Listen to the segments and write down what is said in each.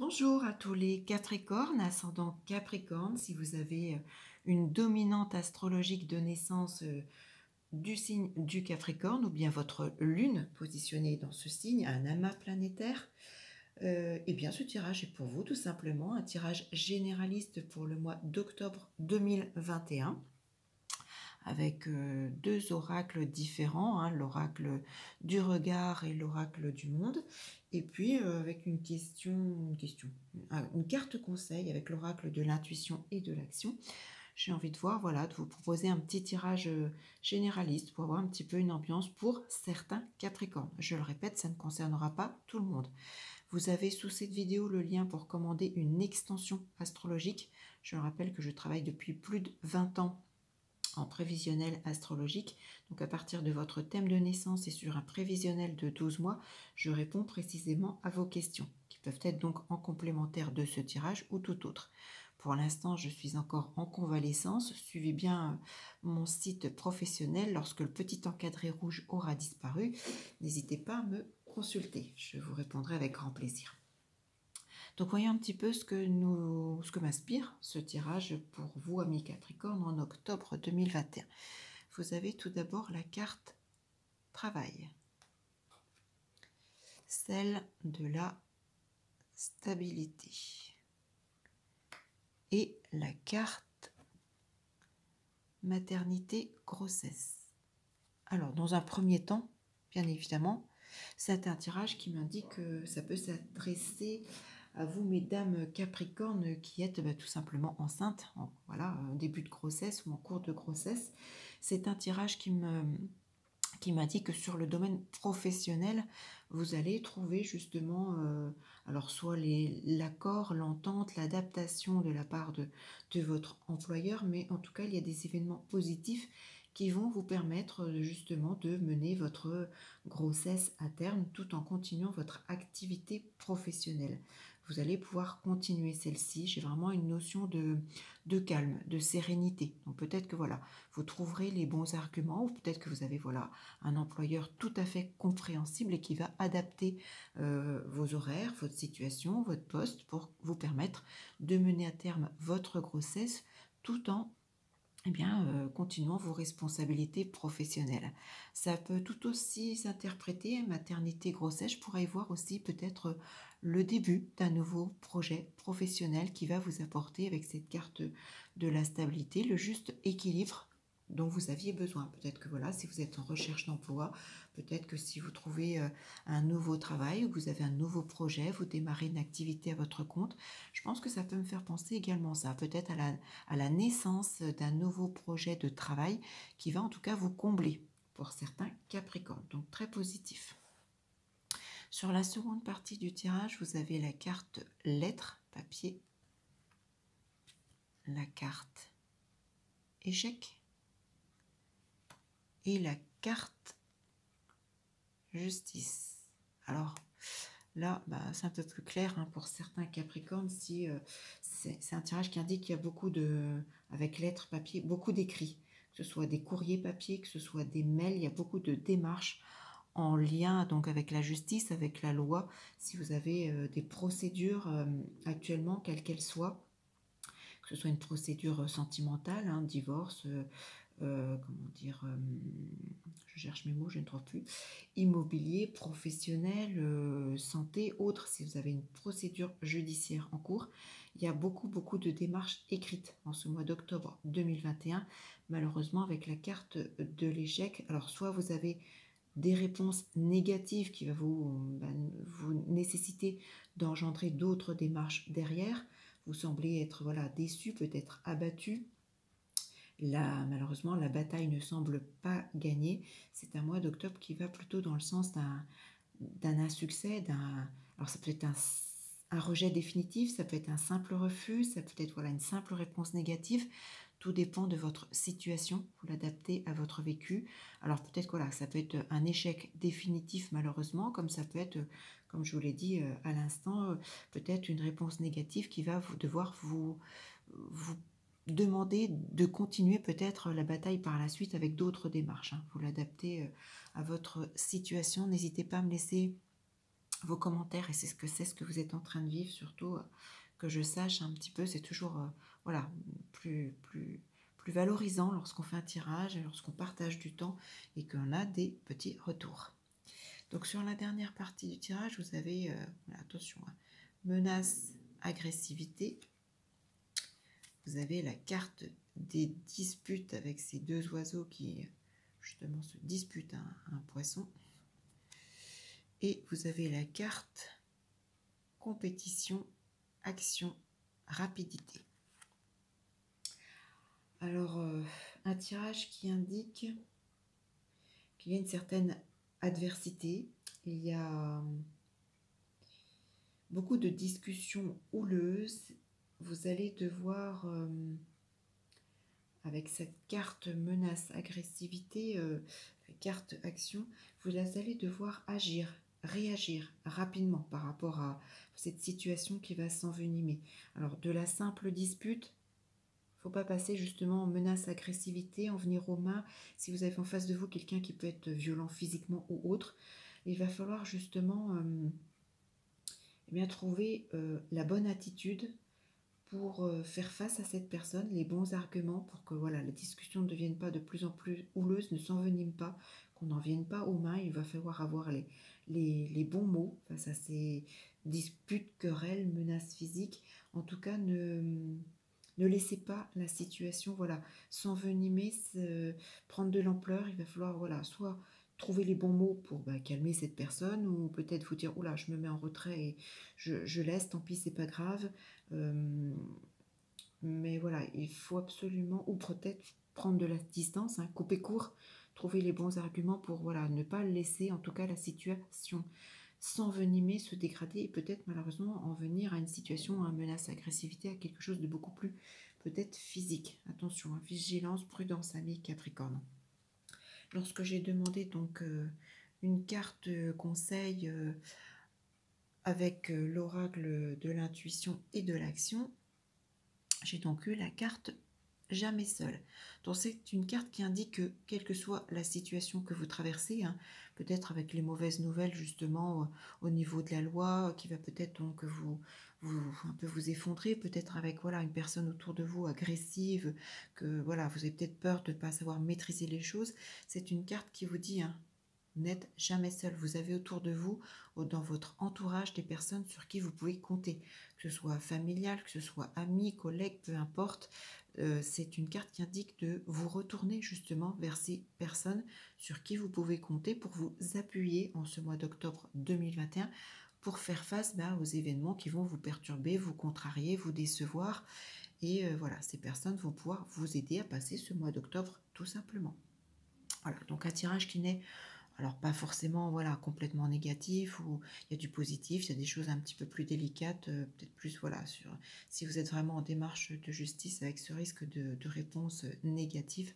Bonjour à tous les Capricornes, ascendant Capricorne. Si vous avez une dominante astrologique de naissance du signe du Capricorne ou bien votre lune positionnée dans ce signe, un amas planétaire, eh bien ce tirage est pour vous tout simplement un tirage généraliste pour le mois d'octobre 2021 avec deux oracles différents, hein, l'oracle du regard et l'oracle du monde, et puis avec une carte conseil avec l'oracle de l'intuition et de l'action. J'ai envie de voir, voilà, de vous proposer un petit tirage généraliste pour avoir un petit peu une ambiance pour certains Capricornes. Je le répète, ça ne concernera pas tout le monde. Vous avez sous cette vidéo le lien pour commander une extension astrologique. Je rappelle que je travaille depuis plus de 20 ans en prévisionnel astrologique. Donc à partir de votre thème de naissance et sur un prévisionnel de 12 mois, je réponds précisément à vos questions, qui peuvent être donc en complémentaire de ce tirage ou tout autre. Pour l'instant, je suis encore en convalescence. Suivez bien mon site professionnel. Lorsque le petit encadré rouge aura disparu, n'hésitez pas à me consulter. Je vous répondrai avec grand plaisir. Donc voyons un petit peu ce que m'inspire ce tirage pour vous, amis Capricorne, en octobre 2021. Vous avez tout d'abord la carte travail, celle de la stabilité, et la carte maternité grossesse. Alors dans un premier temps, bien évidemment, c'est un tirage qui m'indique que ça peut s'adresser à vous, mesdames Capricorne, qui êtes tout simplement enceintes, voilà, début de grossesse ou en cours de grossesse. C'est un tirage qui m'indique que sur le domaine professionnel, vous allez trouver justement, alors soit l'accord, l'entente, l'adaptation de la part de votre employeur, mais en tout cas, il y a des événements positifs qui vont vous permettre justement de mener votre grossesse à terme tout en continuant votre activité professionnelle. Vous allez pouvoir continuer celle-ci. J'ai vraiment une notion de calme, de sérénité. Donc peut-être que voilà, vous trouverez les bons arguments, ou peut-être que vous avez voilà un employeur tout à fait compréhensible et qui va adapter vos horaires, votre situation, votre poste pour vous permettre de mener à terme votre grossesse tout en continuant vos responsabilités professionnelles. Ça peut tout aussi s'interpréter, maternité, grossesse, je pourrais y voir aussi peut-être le début d'un nouveau projet professionnel qui va vous apporter avec cette carte de la stabilité, le juste équilibre dont vous aviez besoin. Peut-être que voilà, si vous êtes en recherche d'emploi, peut-être que si vous trouvez un nouveau travail ou que vous avez un nouveau projet, vous démarrez une activité à votre compte, je pense que ça peut me faire penser également ça, peut-être à la naissance d'un nouveau projet de travail qui va en tout cas vous combler pour certains Capricornes, donc très positif. Sur la seconde partie du tirage, vous avez la carte lettres, papier, la carte échec et la carte justice. Alors là, c'est un peu plus clair pour certains Capricornes. Si c'est un tirage qui indique qu'il y a beaucoup avec lettres, papier, beaucoup d'écrits, que ce soit des courriers papier, que ce soit des mails, il y a beaucoup de démarches en lien donc avec la justice, avec la loi. Si vous avez des procédures actuellement, quelles qu'elles soient, que ce soit une procédure sentimentale, divorce, comment dire, je cherche mes mots, je ne trouve plus, immobilier, professionnel, santé, autre, si vous avez une procédure judiciaire en cours, il y a beaucoup de démarches écrites en ce mois d'octobre 2021, malheureusement avec la carte de l'échec. Alors soit vous avez des réponses négatives qui va vous nécessiter d'engendrer d'autres démarches derrière, vous semblez être déçu, peut-être abattu. Là, malheureusement, la bataille ne semble pas gagnée. C'est un mois d'octobre qui va plutôt dans le sens d'un insuccès, alors ça peut être un rejet définitif, ça peut être un simple refus, ça peut être une simple réponse négative. Tout dépend de votre situation, vous l'adaptez à votre vécu. Alors peut-être que ça peut être un échec définitif malheureusement, comme ça peut être, comme je vous l'ai dit à l'instant, peut-être une réponse négative qui va devoir vous demander de continuer peut-être la bataille par la suite avec d'autres démarches. Vous l'adaptez à votre situation. N'hésitez pas à me laisser vos commentaires, et ce que vous êtes en train de vivre, surtout que je sache un petit peu, c'est toujours voilà, plus valorisant lorsqu'on fait un tirage, lorsqu'on partage du temps et qu'on a des petits retours. Donc sur la dernière partie du tirage, vous avez, attention, menace, agressivité. Vous avez la carte des disputes avec ces deux oiseaux qui justement se disputent un poisson. Et vous avez la carte compétition, action, rapidité. Alors, un tirage qui indique qu'il y a une certaine adversité, il y a beaucoup de discussions houleuses. Vous allez devoir, avec cette carte menace, agressivité, carte action, vous allez devoir agir, réagir rapidement par rapport à cette situation qui va s'envenimer. Alors, de la simple dispute, faut pas passer justement en menace, agressivité, en venir aux mains. Si vous avez en face de vous quelqu'un qui peut être violent physiquement ou autre, il va falloir justement eh bien, trouver la bonne attitude pour faire face à cette personne, les bons arguments pour que voilà, la discussion ne devienne pas de plus en plus houleuse, ne s'envenime pas, qu'on n'en vienne pas aux mains. Il va falloir avoir les bons mots face à ces disputes, querelles, menaces physiques. En tout cas, ne laissez pas la situation voilà, s'envenimer, prendre de l'ampleur. Il va falloir voilà, soit trouver les bons mots pour calmer cette personne, ou peut-être vous dire oula, je me mets en retrait et je laisse, tant pis, c'est pas grave. Mais voilà, il faut absolument, ou peut-être prendre de la distance, couper court, trouver les bons arguments pour voilà, ne pas laisser en tout cas la situation s'envenimer, se dégrader et peut-être malheureusement en venir à une situation, à menace, agressivité, à quelque chose de beaucoup plus peut-être physique. Attention, vigilance, prudence, amis Capricorne. Lorsque j'ai demandé donc une carte conseil avec l'oracle de l'intuition et de l'action, j'ai donc eu la carte jamais seul. Donc c'est une carte qui indique que quelle que soit la situation que vous traversez, peut-être avec les mauvaises nouvelles justement au niveau de la loi, qui va peut-être donc un peu vous effondrer, peut-être avec voilà une personne autour de vous agressive, que voilà vous avez peut-être peur de ne pas savoir maîtriser les choses. C'est une carte qui vous dit vous n'êtes jamais seul. Vous avez autour de vous, dans votre entourage, des personnes sur qui vous pouvez compter, que ce soit familial, que ce soit amis, collègues, peu importe. C'est une carte qui indique de vous retourner justement vers ces personnes sur qui vous pouvez compter pour vous appuyer en ce mois d'octobre 2021 pour faire face aux événements qui vont vous perturber, vous contrarier, vous décevoir. Et voilà, ces personnes vont pouvoir vous aider à passer ce mois d'octobre tout simplement. Voilà, donc un tirage qui n'est alors pas forcément voilà complètement négatif, ou il y a du positif, il y a des choses un petit peu plus délicates, peut-être plus voilà sur si vous êtes vraiment en démarche de justice avec ce risque de réponse négative.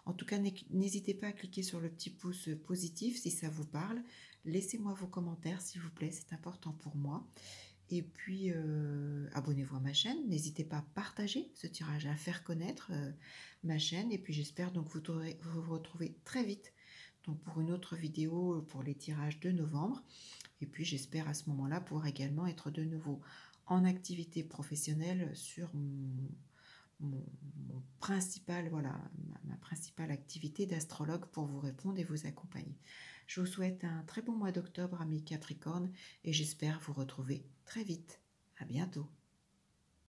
En tout cas, n'hésitez pas à cliquer sur le petit pouce positif si ça vous parle. Laissez-moi vos commentaires s'il vous plaît, c'est important pour moi. Et puis abonnez-vous à ma chaîne, n'hésitez pas à partager ce tirage, à faire connaître ma chaîne. Et puis j'espère donc vous retrouver très vite donc pour une autre vidéo pour les tirages de novembre. Et puis j'espère à ce moment-là pouvoir également être de nouveau en activité professionnelle sur mon principal, voilà, ma principale activité d'astrologue pour vous répondre et vous accompagner. Je vous souhaite un très bon mois d'octobre, amis Capricorne, et j'espère vous retrouver très vite. À bientôt.